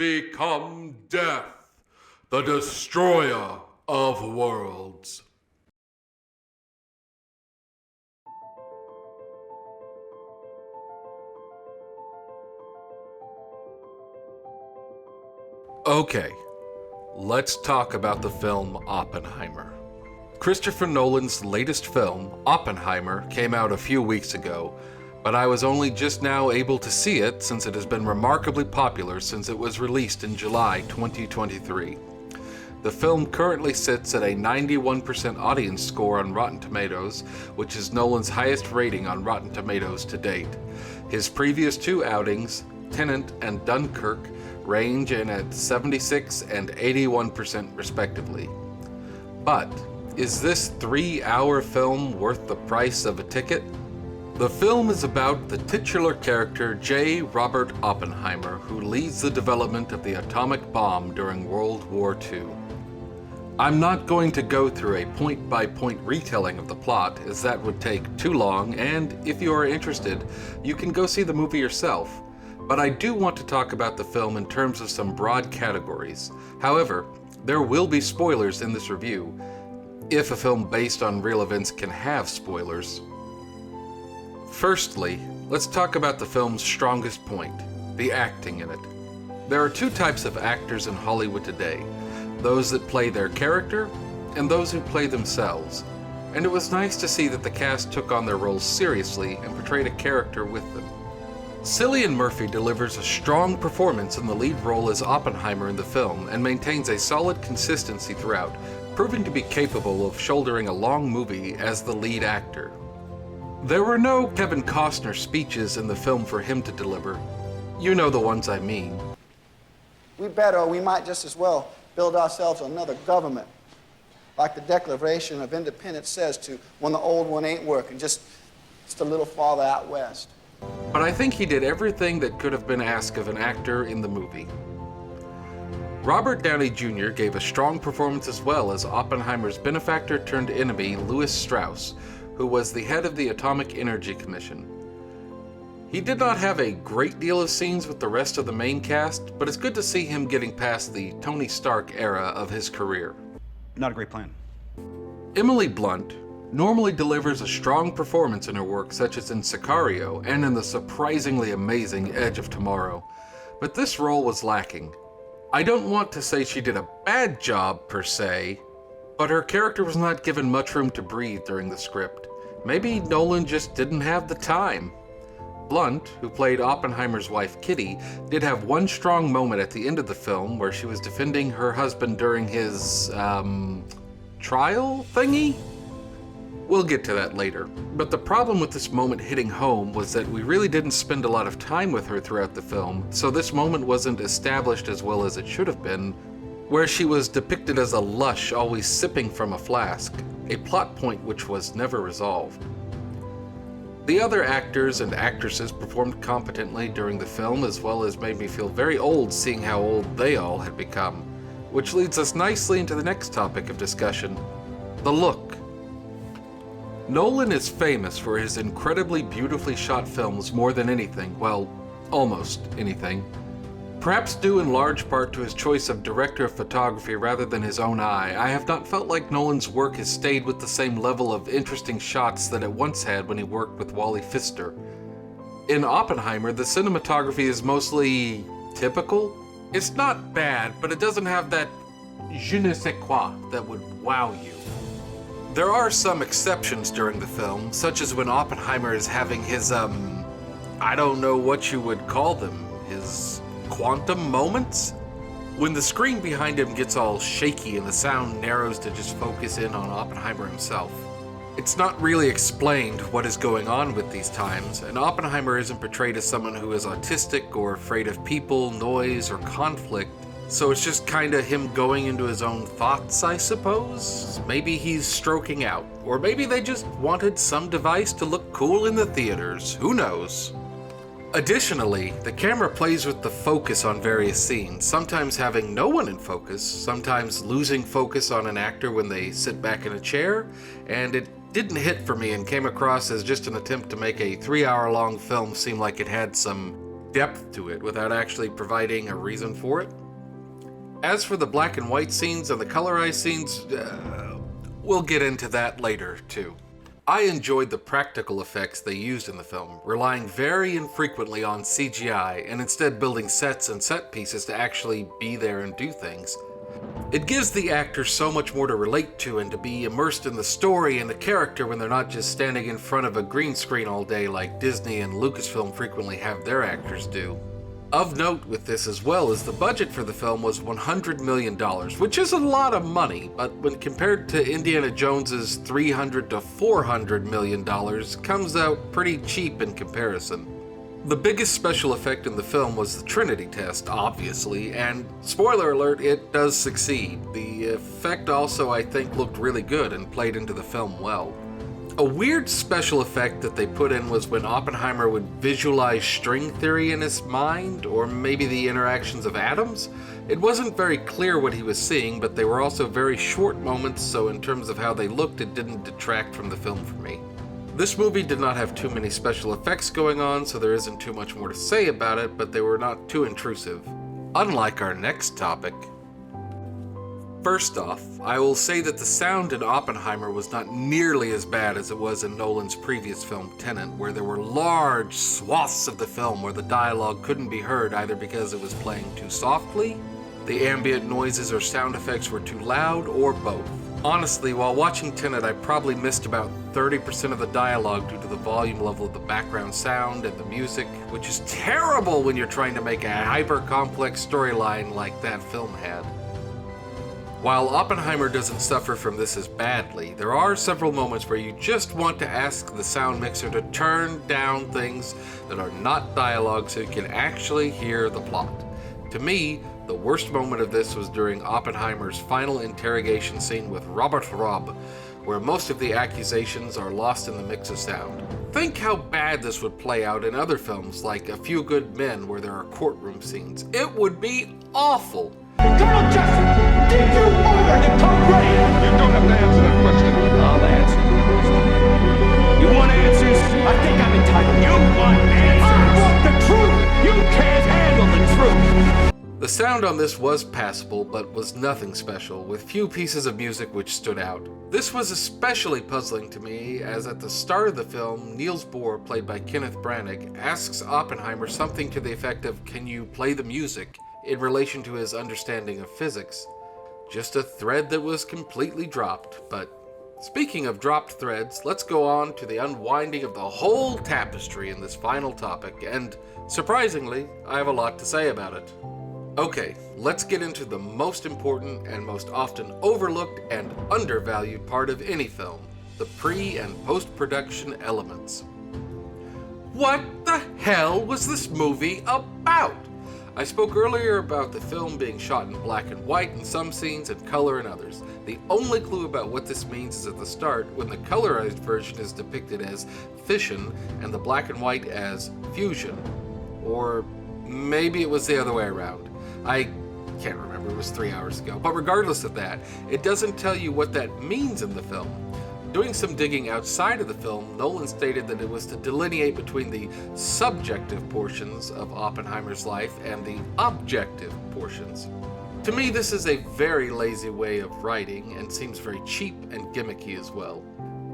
become death, the destroyer of worlds. Okay, let's talk about the film Oppenheimer. Christopher Nolan's latest film, Oppenheimer, came out a few weeks ago, but I was only just now able to see it since it has been remarkably popular since it was released in July 2023. The film currently sits at a 91% audience score on Rotten Tomatoes, which is Nolan's highest rating on Rotten Tomatoes to date. His previous two outings, Tenet and Dunkirk, range in at 76 and 81% respectively. But is this 3-hour film worth the price of a ticket? The film is about the titular character J. Robert Oppenheimer, who leads the development of the atomic bomb during World War II. I'm not going to go through a point-by-point retelling of the plot, as that would take too long, and if you are interested, you can go see the movie yourself. But I do want to talk about the film in terms of some broad categories. However, there will be spoilers in this review, if a film based on real events can have spoilers. Firstly, let's talk about the film's strongest point, the acting in it. There are two types of actors in Hollywood today, those that play their character and those who play themselves. And it was nice to see that the cast took on their roles seriously and portrayed a character with them. Cillian Murphy delivers a strong performance in the lead role as Oppenheimer in the film and maintains a solid consistency throughout, proving to be capable of shouldering a long movie as the lead actor. There were no Kevin Costner speeches in the film for him to deliver. You know the ones I mean. We better, or we might just as well build ourselves another government, like the Declaration of Independence says to, when the old one ain't working, just a little farther out west. But I think he did everything that could have been asked of an actor in the movie. Robert Downey Jr. gave a strong performance as well as Oppenheimer's benefactor turned enemy, Louis Strauss, who was the head of the Atomic Energy Commission. He did not have a great deal of scenes with the rest of the main cast, but it's good to see him getting past the Tony Stark era of his career. Not a great plan. Emily Blunt normally delivers a strong performance in her work, such as in Sicario and in the surprisingly amazing Edge of Tomorrow, but this role was lacking. I don't want to say she did a bad job per se, but her character was not given much room to breathe during the script. Maybe Nolan just didn't have the time. Blunt, who played Oppenheimer's wife Kitty, did have one strong moment at the end of the film where she was defending her husband during his, trial thingy? We'll get to that later. But the problem with this moment hitting home was that we really didn't spend a lot of time with her throughout the film, so this moment wasn't established as well as it should have been, where she was depicted as a lush always sipping from a flask, a plot point which was never resolved. The other actors and actresses performed competently during the film, as well as made me feel very old seeing how old they all had become, which leads us nicely into the next topic of discussion, the look. Nolan is famous for his incredibly beautifully shot films more than anything, well, almost anything. Perhaps due in large part to his choice of director of photography rather than his own eye, I have not felt like Nolan's work has stayed with the same level of interesting shots that it once had when he worked with Wally Pfister. In Oppenheimer, the cinematography is mostly typical. It's not bad, but it doesn't have that je ne sais quoi that would wow you. There are some exceptions during the film, such as when Oppenheimer is having his, I don't know what you would call them, his quantum moments? When the screen behind him gets all shaky and the sound narrows to just focus in on Oppenheimer himself. It's not really explained what is going on with these times, and Oppenheimer isn't portrayed as someone who is autistic or afraid of people, noise, or conflict, so it's just kinda him going into his own thoughts, I suppose? Maybe he's stroking out, or maybe they just wanted some device to look cool in the theaters, who knows? Additionally, the camera plays with the focus on various scenes, sometimes having no one in focus, sometimes losing focus on an actor when they sit back in a chair, and it didn't hit for me and came across as just an attempt to make a 3-hour-long film seem like it had some depth to it without actually providing a reason for it. As for the black and white scenes and the colorized scenes, we'll get into that later too. I enjoyed the practical effects they used in the film, relying very infrequently on CGI and instead building sets and set pieces to actually be there and do things. It gives the actors so much more to relate to and to be immersed in the story and the character when they're not just standing in front of a green screen all day like Disney and Lucasfilm frequently have their actors do. Of note with this as well is the budget for the film was $100 million, which is a lot of money, but when compared to Indiana Jones's $300 to $400 million, comes out pretty cheap in comparison. The biggest special effect in the film was the Trinity test, obviously, and spoiler alert, it does succeed. The effect also, I think, looked really good and played into the film well. A weird special effect that they put in was when Oppenheimer would visualize string theory in his mind, or maybe the interactions of atoms. It wasn't very clear what he was seeing, but they were also very short moments, so in terms of how they looked, it didn't detract from the film for me. This movie did not have too many special effects going on, so there isn't too much more to say about it, but they were not too intrusive. Unlike our next topic. First off, I will say that the sound in Oppenheimer was not nearly as bad as it was in Nolan's previous film Tenet, where there were large swaths of the film where the dialogue couldn't be heard either because it was playing too softly, the ambient noises or sound effects were too loud, or both. Honestly, while watching Tenet, I probably missed about 30% of the dialogue due to the volume level of the background sound and the music, which is terrible when you're trying to make a hyper-complex storyline like that film had. While Oppenheimer doesn't suffer from this as badly, there are several moments where you just want to ask the sound mixer to turn down things that are not dialogue so you can actually hear the plot. To me, the worst moment of this was during Oppenheimer's final interrogation scene with Robert Robb, where most of the accusations are lost in the mix of sound. Think how bad this would play out in other films like A Few Good Men where there are courtroom scenes. It would be awful. Colonel Jessup, did you order the code red? You don't have to answer that question. I'll answer the question. You want answers? I think I'm entitled. You want answers? I want the truth! You can't handle the truth! The sound on this was passable, but was nothing special, with few pieces of music which stood out. This was especially puzzling to me, as at the start of the film, Niels Bohr, played by Kenneth Branagh, asks Oppenheimer something to the effect of, "Can you play the music?" in relation to his understanding of physics. Just a thread that was completely dropped, but speaking of dropped threads, let's go on to the unwinding of the whole tapestry in this final topic, and surprisingly, I have a lot to say about it. Okay, let's get into the most important and most often overlooked and undervalued part of any film, the pre- and post-production elements. What the hell was this movie about? I spoke earlier about the film being shot in black and white in some scenes and color in others. The only clue about what this means is at the start, when the colorized version is depicted as fission and the black and white as fusion. Or maybe it was the other way around. I can't remember, it was 3 hours ago. But regardless of that, it doesn't tell you what that means in the film. Doing some digging outside of the film, Nolan stated that it was to delineate between the subjective portions of Oppenheimer's life and the objective portions. To me, this is a very lazy way of writing and seems very cheap and gimmicky as well.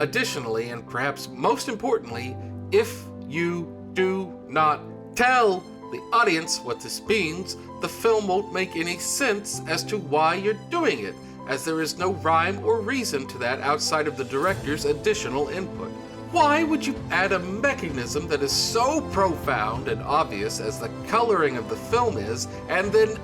Additionally, and perhaps most importantly, if you do not tell the audience what this means, the film won't make any sense as to why you're doing it, as there is no rhyme or reason to that outside of the director's additional input. Why would you add a mechanism that is so profound and obvious as the coloring of the film is, and then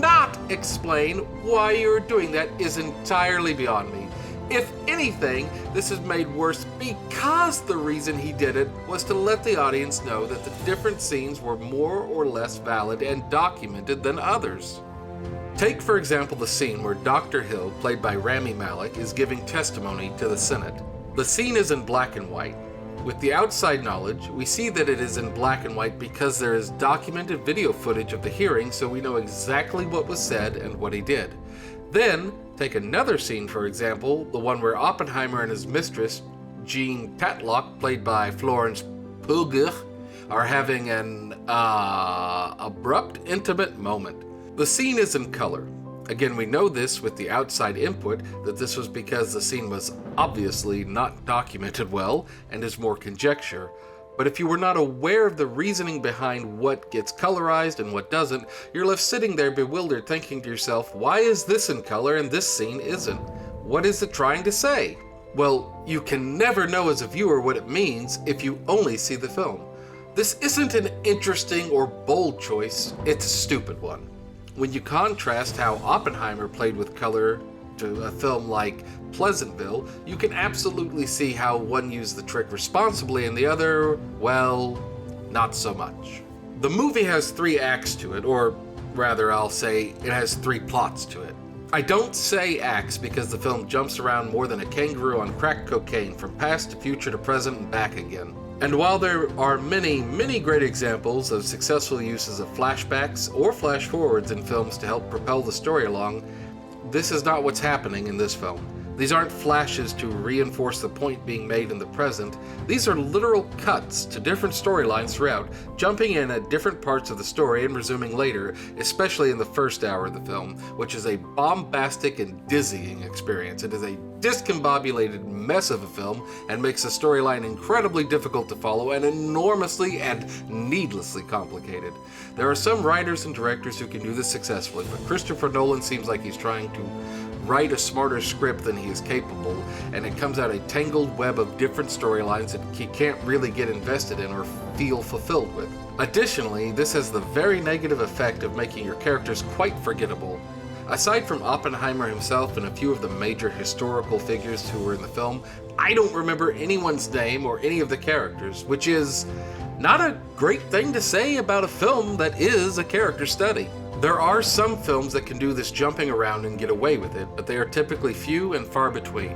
not explain why you're doing that is entirely beyond me. If anything, this is made worse because the reason he did it was to let the audience know that the different scenes were more or less valid and documented than others. Take, for example, the scene where Dr. Hill, played by Rami Malek, is giving testimony to the Senate. The scene is in black and white. With the outside knowledge, we see that it is in black and white because there is documented video footage of the hearing, so we know exactly what was said and what he did. Then, take another scene, for example, the one where Oppenheimer and his mistress, Jean Tatlock, played by Florence Pugh, are having an abrupt, intimate moment. The scene is in color. Again, we know this with the outside input that this was because the scene was obviously not documented well and is more conjecture. But if you were not aware of the reasoning behind what gets colorized and what doesn't, you're left sitting there bewildered thinking to yourself, why is this in color and this scene isn't? What is it trying to say? Well, you can never know as a viewer what it means if you only see the film. This isn't an interesting or bold choice, it's a stupid one. When you contrast how Oppenheimer played with color to a film like Pleasantville, you can absolutely see how one used the trick responsibly and the other, well, not so much. The movie has 3 acts to it, or rather I'll say it has 3 plots to it. I don't say acts because the film jumps around more than a kangaroo on crack cocaine from past to future to present and back again. And while there are many, many great examples of successful uses of flashbacks or flash forwards in films to help propel the story along, this is not what's happening in this film. These aren't flashes to reinforce the point being made in the present. These are literal cuts to different storylines throughout, jumping in at different parts of the story and resuming later, especially in the first hour of the film, which is a bombastic and dizzying experience. It is a discombobulated mess of a film and makes the storyline incredibly difficult to follow and enormously and needlessly complicated. There are some writers and directors who can do this successfully, but Christopher Nolan seems like he's trying to write a smarter script than he is capable, and it comes out a tangled web of different storylines that he can't really get invested in or feel fulfilled with. Additionally, this has the very negative effect of making your characters quite forgettable. Aside from Oppenheimer himself and a few of the major historical figures who were in the film, I don't remember anyone's name or any of the characters, which is not a great thing to say about a film that is a character study. There are some films that can do this jumping around and get away with it, but they are typically few and far between.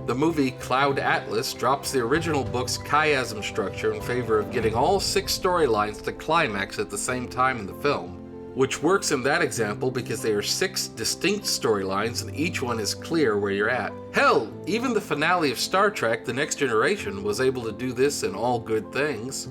The movie Cloud Atlas drops the original book's chiasm structure in favor of getting all 6 storylines to climax at the same time in the film, which works in that example because they are 6 distinct storylines and each one is clear where you're at. Hell, even the finale of Star Trek: The Next Generation was able to do this in All Good Things.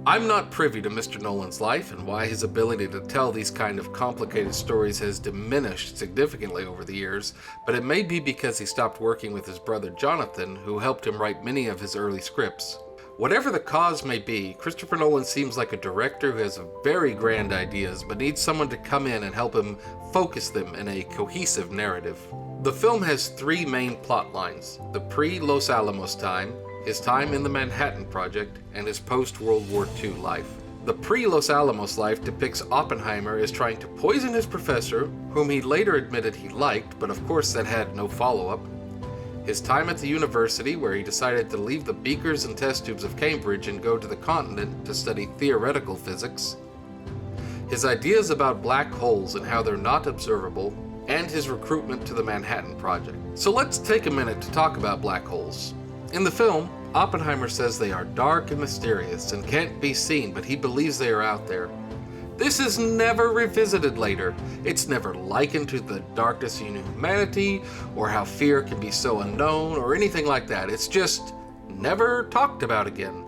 I'm not privy to Mr. Nolan's life and why his ability to tell these kind of complicated stories has diminished significantly over the years, but it may be because he stopped working with his brother Jonathan, who helped him write many of his early scripts. Whatever the cause may be, Christopher Nolan seems like a director who has very grand ideas, but needs someone to come in and help him focus them in a cohesive narrative. The film has 3 main plot lines: the pre-Los Alamos time, his time in the Manhattan Project, and his post-World War II life. The pre-Los Alamos life depicts Oppenheimer as trying to poison his professor, whom he later admitted he liked, but of course that had no follow-up. His time at the university, where he decided to leave the beakers and test tubes of Cambridge and go to the continent to study theoretical physics. His ideas about black holes and how they're not observable, and his recruitment to the Manhattan Project. So let's take a minute to talk about black holes. In the film, Oppenheimer says they are dark and mysterious and can't be seen, but he believes they are out there. This is never revisited later. It's never likened to the darkness in humanity, or how fear can be so unknown, or anything like that. It's just never talked about again.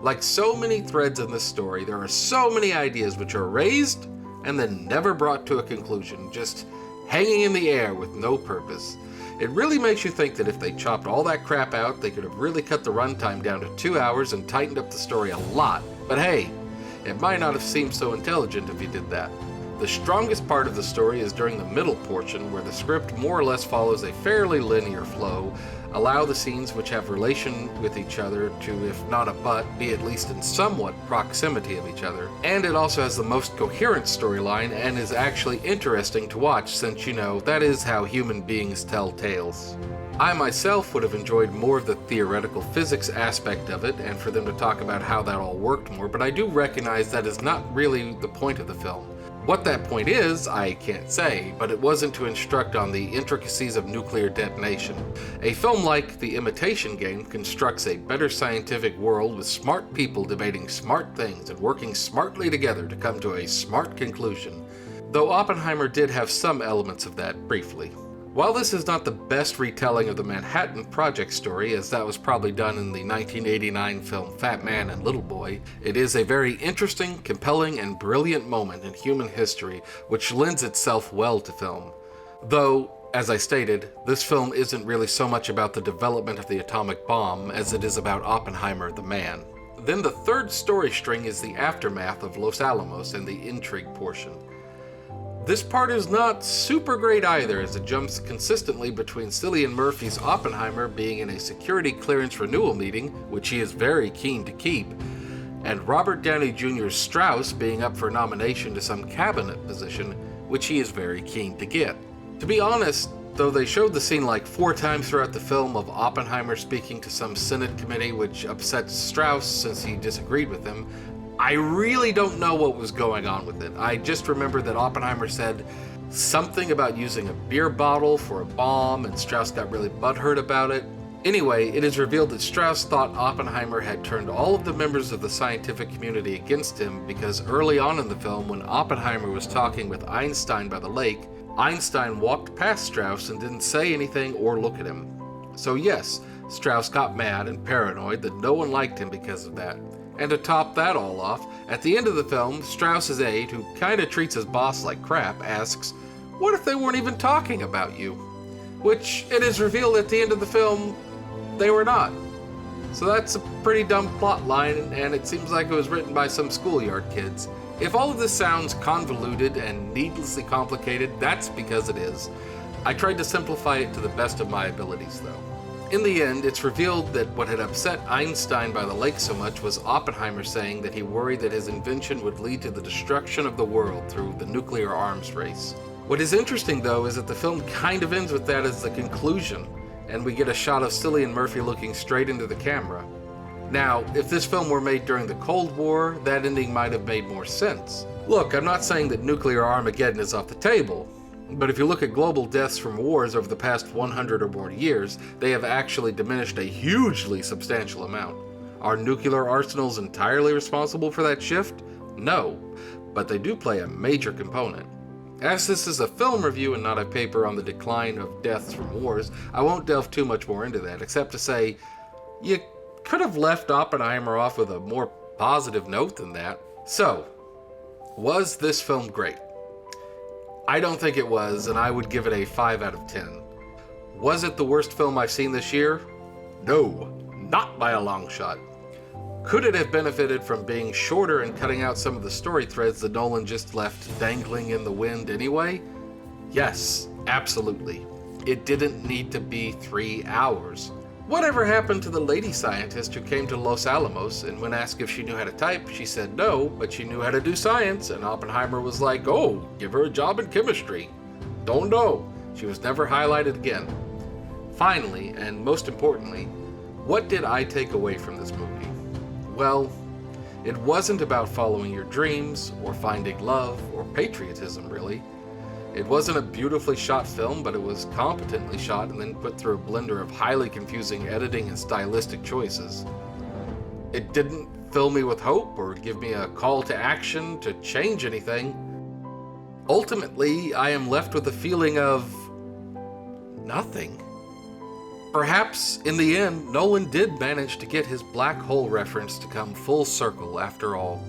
Like so many threads in this story, there are so many ideas which are raised and then never brought to a conclusion, just hanging in the air with no purpose. It really makes you think that if they chopped all that crap out, they could have really cut the runtime down to 2 hours and tightened up the story a lot. But hey, it might not have seemed so intelligent if you did that. The strongest part of the story is during the middle portion, where the script more or less follows a fairly linear flow, allow the scenes which have relation with each other to, if not abut, be at least in somewhat proximity of each other. And it also has the most coherent storyline and is actually interesting to watch since, you know, that is how human beings tell tales. I myself would have enjoyed more of the theoretical physics aspect of it and for them to talk about how that all worked more, but I do recognize that is not really the point of the film. What that point is, I can't say, but it wasn't to instruct on the intricacies of nuclear detonation. A film like The Imitation Game constructs a better scientific world with smart people debating smart things and working smartly together to come to a smart conclusion. Though Oppenheimer did have some elements of that briefly. While this is not the best retelling of the Manhattan Project story, as that was probably done in the 1989 film Fat Man and Little Boy, it is a very interesting, compelling, and brilliant moment in human history which lends itself well to film. Though, as I stated, this film isn't really so much about the development of the atomic bomb as it is about Oppenheimer the man. Then the third story string is the aftermath of Los Alamos and the intrigue portion. This part is not super great either, as it jumps consistently between Cillian Murphy's Oppenheimer being in a security clearance renewal meeting, which he is very keen to keep, and Robert Downey Jr.'s Strauss being up for nomination to some cabinet position, which he is very keen to get. To be honest, though they showed the scene like 4 times throughout the film of Oppenheimer speaking to some Senate committee which upsets Strauss since he disagreed with him, I really don't know what was going on with it. I just remember that Oppenheimer said something about using a beer bottle for a bomb, and Strauss got really butthurt about it. Anyway, it is revealed that Strauss thought Oppenheimer had turned all of the members of the scientific community against him because early on in the film, when Oppenheimer was talking with Einstein by the lake, Einstein walked past Strauss and didn't say anything or look at him. So yes, Strauss got mad and paranoid that no one liked him because of that. And to top that all off, at the end of the film, Strauss's aide, who kinda treats his boss like crap, asks, "What if they weren't even talking about you?" Which it is revealed at the end of the film, they were not. So that's a pretty dumb plot line, and it seems like it was written by some schoolyard kids. If all of this sounds convoluted and needlessly complicated, that's because it is. I tried to simplify it to the best of my abilities, though. In the end, it's revealed that what had upset Einstein by the lake so much was Oppenheimer saying that he worried that his invention would lead to the destruction of the world through the nuclear arms race. What is interesting, though, is that the film kind of ends with that as the conclusion, and we get a shot of Cillian Murphy looking straight into the camera. Now, if this film were made during the Cold War, that ending might have made more sense. Look, I'm not saying that nuclear Armageddon is off the table, but if you look at global deaths from wars over the past 100 or more years, they have actually diminished a hugely substantial amount. Are nuclear arsenals entirely responsible for that shift? No, but they do play a major component. As this is a film review and not a paper on the decline of deaths from wars, I won't delve too much more into that, except to say, you could have left Oppenheimer off with a more positive note than that. So, was this film great? I don't think it was, and I would give it a 5 out of 10. Was it the worst film I've seen this year? No, not by a long shot. Could it have benefited from being shorter and cutting out some of the story threads that Nolan just left dangling in the wind anyway? Yes, absolutely. It didn't need to be 3 hours. Whatever happened to the lady scientist who came to Los Alamos, and when asked if she knew how to type, she said no, but she knew how to do science, and Oppenheimer was like, oh, give her a job in chemistry. Don't know. She was never highlighted again. Finally, and most importantly, what did I take away from this movie? Well, it wasn't about following your dreams, or finding love, or patriotism, really. It wasn't a beautifully shot film, but it was competently shot and then put through a blender of highly confusing editing and stylistic choices. It didn't fill me with hope or give me a call to action to change anything. Ultimately, I am left with a feeling of nothing. Perhaps, in the end, Nolan did manage to get his black hole reference to come full circle after all.